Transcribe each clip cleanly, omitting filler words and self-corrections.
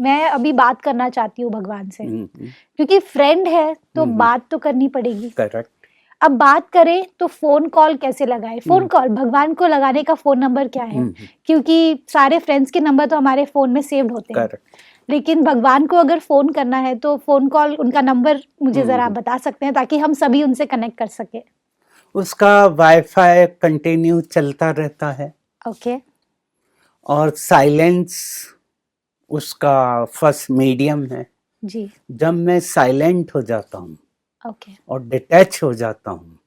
मैं अभी बात करना चाहती हूँ भगवान से, हम्म, क्योंकि फ्रेंड है तो हम्म, बात तो करनी पड़ेगी। करेक्ट। अब बात करें तो फोन कॉल कैसे लगाए? फोन कॉल भगवान को लगाने का फोन नंबर क्या है? क्योंकि सारे फ्रेंड्स के नंबर तो हमारे फोन में सेव्ड होते हैं, करेक्ट। लेकिन भगवान को अगर फोन करना है तो फोन कॉल, उनका नंबर मुझे जरा बता सकते हैं ताकि हम सभी उनसे कनेक्ट कर सके? उसका वाईफाई कंटिन्यू चलता रहता है। ओके। और साइलेंस उसका फर्स्ट मीडियम है जी। जब मैं साइलेंट हो जाता हूँ ओके। और डिटैच हो जाता हूँ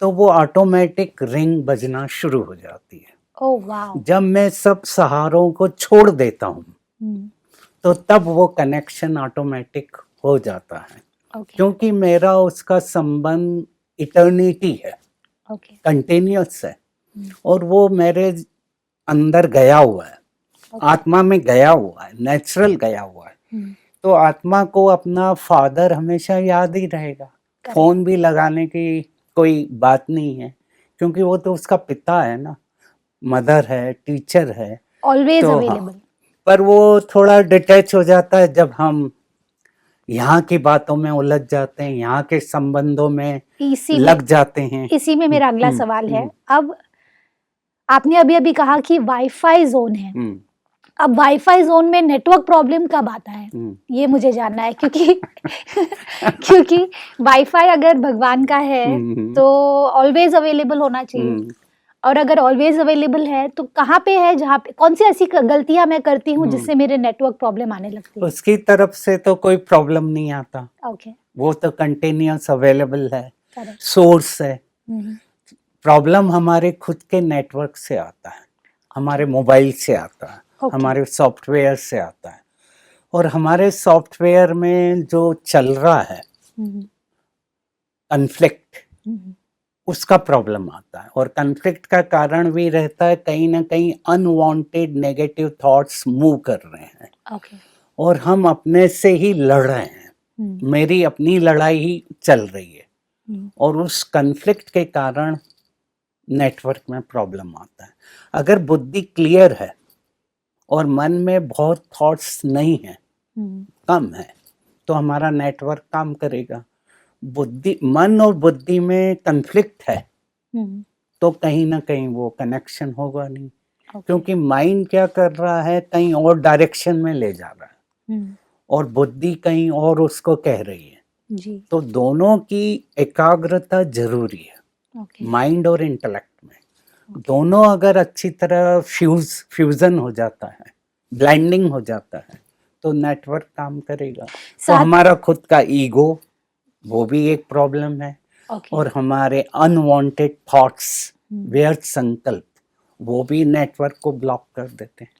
तो वो ऑटोमेटिक रिंग बजना शुरू हो जाती है। Oh wow. जब मैं सब सहारों को छोड़ देता हूँ तो तब वो कनेक्शन ऑटोमेटिक हो जाता है। ओके। क्योंकि मेरा उसका संबंध इटर्निटी है, ओके। कंटिन्यूअस है, और वो मेरे अंदर गया हुआ है, आत्मा में गया हुआ है, नेचुरल गया हुआ है। तो आत्मा को अपना फादर हमेशा याद ही रहेगा। फोन भी लगाने की कोई बात नहीं है, क्योंकि वो तो उसका पिता है ना, मदर है, टीचर है, ऑलवेज तो अवेलेबल। हाँ, पर वो थोड़ा डिटैच हो जाता है जब हम यहाँ की बातों में उलझ जाते हैं, यहाँ के संबंधों में लग जाते हैं। इसी में मेरा अगला सवाल है। अब आपने अभी अभी कहा कि वाईफाई जोन है, अब वाईफाई जोन में नेटवर्क प्रॉब्लम कब आता है, ये मुझे जानना है, क्योंकि क्योंकि वाईफाई अगर भगवान का है तो ऑलवेज अवेलेबल होना चाहिए, और अगर ऑलवेज अवेलेबल है तो कहाँ पे है, जहाँ पे कौन सी ऐसी गलतियां मैं करती हूँ जिससे मेरे नेटवर्क प्रॉब्लम आने लगती है? उसकी तरफ से तो कोई प्रॉब्लम नहीं आता। ओके। वो तो कंटिन्यूअस अवेलेबल है, सोर्स है। प्रॉब्लम हमारे खुद के नेटवर्क से आता है, हमारे मोबाइल से आता है, हमारे सॉफ्टवेयर से आता है। और हमारे सॉफ्टवेयर में जो चल रहा है कन्फ्लिक्ट, उसका प्रॉब्लम आता है। और कन्फ्लिक्ट का कारण भी रहता है कहीं ना कहीं अनवांटेड नेगेटिव थॉट्स मूव कर रहे हैं, और हम अपने से ही लड़ रहे हैं। मेरी अपनी लड़ाई ही चल रही है, और उस कन्फ्लिक्ट के कारण नेटवर्क में प्रॉब्लम आता है। अगर बुद्धि क्लियर है और मन में बहुत थॉट्स नहीं है, कम है, तो हमारा नेटवर्क काम करेगा। बुद्धि, मन और बुद्धि में कन्फ्लिक्ट है तो कहीं ना कहीं वो कनेक्शन होगा नहीं, क्योंकि माइंड क्या कर रहा है, कहीं और डायरेक्शन में ले जा रहा है, और बुद्धि कहीं और उसको कह रही है। जी। तो दोनों की एकाग्रता जरूरी है, माइंड और इंटेलेक्ट में। दोनों अगर अच्छी तरह फ्यूजन हो जाता है, ब्लेंडिंग हो जाता है, तो नेटवर्क काम करेगा। तो हमारा खुद का ईगो, वो भी एक प्रॉब्लम है, और हमारे अनवांटेड थॉट्स, व्यर्थ संकल्प, वो भी नेटवर्क को ब्लॉक कर देते हैं।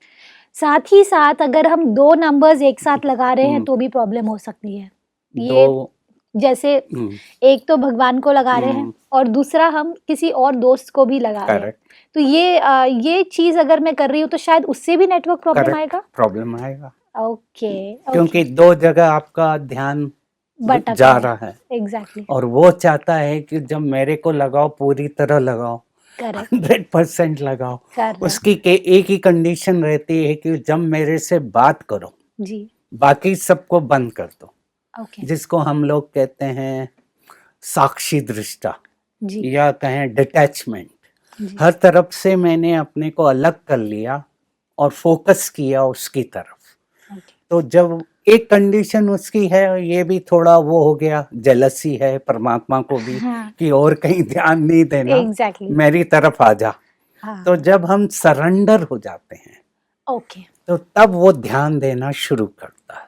साथ ही साथ अगर हम दो नंबर्स एक साथ लगा रहे हैं तो भी प्रॉब्लम हो सकती है। ये जैसे एक तो भगवान को लगा रहे हैं और दूसरा हम किसी और दोस्त को भी लगा रहे हैं, तो ये चीज अगर मैं कर रही हूँ तो शायद उससे भी नेटवर्क प्रॉब्लम आएगा। प्रॉब्लम आएगा। ओके। क्योंकि दो जगह आपका ध्यान जा रहा है। एग्जैक्टली। और वो चाहता है कि जब मेरे को लगाओ पूरी तरह लगाओ, 100% लगाओ। उसकी एक ही कंडीशन रहती है कि जब मेरे से बात करो जी, बाकी सबको बंद कर दो। जिसको हम लोग कहते हैं साक्षी दृष्टा, या कहें डिटैचमेंट। हर तरफ से मैंने अपने को अलग कर लिया और फोकस किया उसकी तरफ। तो जब एक कंडीशन उसकी है, ये भी थोड़ा वो हो गया, जेलसी है परमात्मा को भी, कि और कहीं ध्यान नहीं देना, मेरी तरफ आ जा। तो जब हम सरेंडर हो जाते हैं तो तब वो ध्यान देना शुरू करता है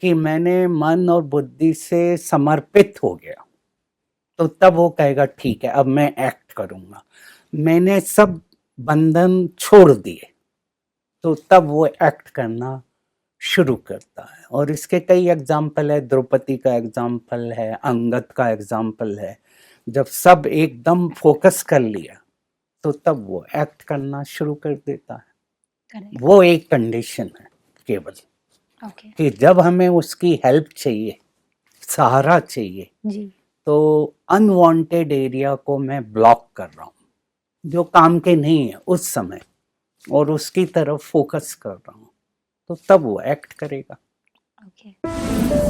कि मैंने मन और बुद्धि से समर्पित हो गया। तो तब वो कहेगा ठीक है, अब मैं एक्ट करूंगा, मैंने सब बंधन छोड़ दिए, तो तब वो एक्ट करना शुरू करता है। और इसके कई एग्जाम्पल है, द्रौपदी का एग्जाम्पल है, अंगद का एग्जाम्पल है। जब सब एकदम फोकस कर लिया तो तब वो एक्ट करना शुरू कर देता है। वो एक कंडीशन है केवल, कि जब हमें उसकी हेल्प चाहिए, सहारा चाहिए जी, तो अनवांटेड एरिया को मैं ब्लॉक कर रहा हूँ, जो काम के नहीं है उस समय, और उसकी तरफ फोकस कर रहा हूँ। तो तब वो एक्ट करेगा। ओके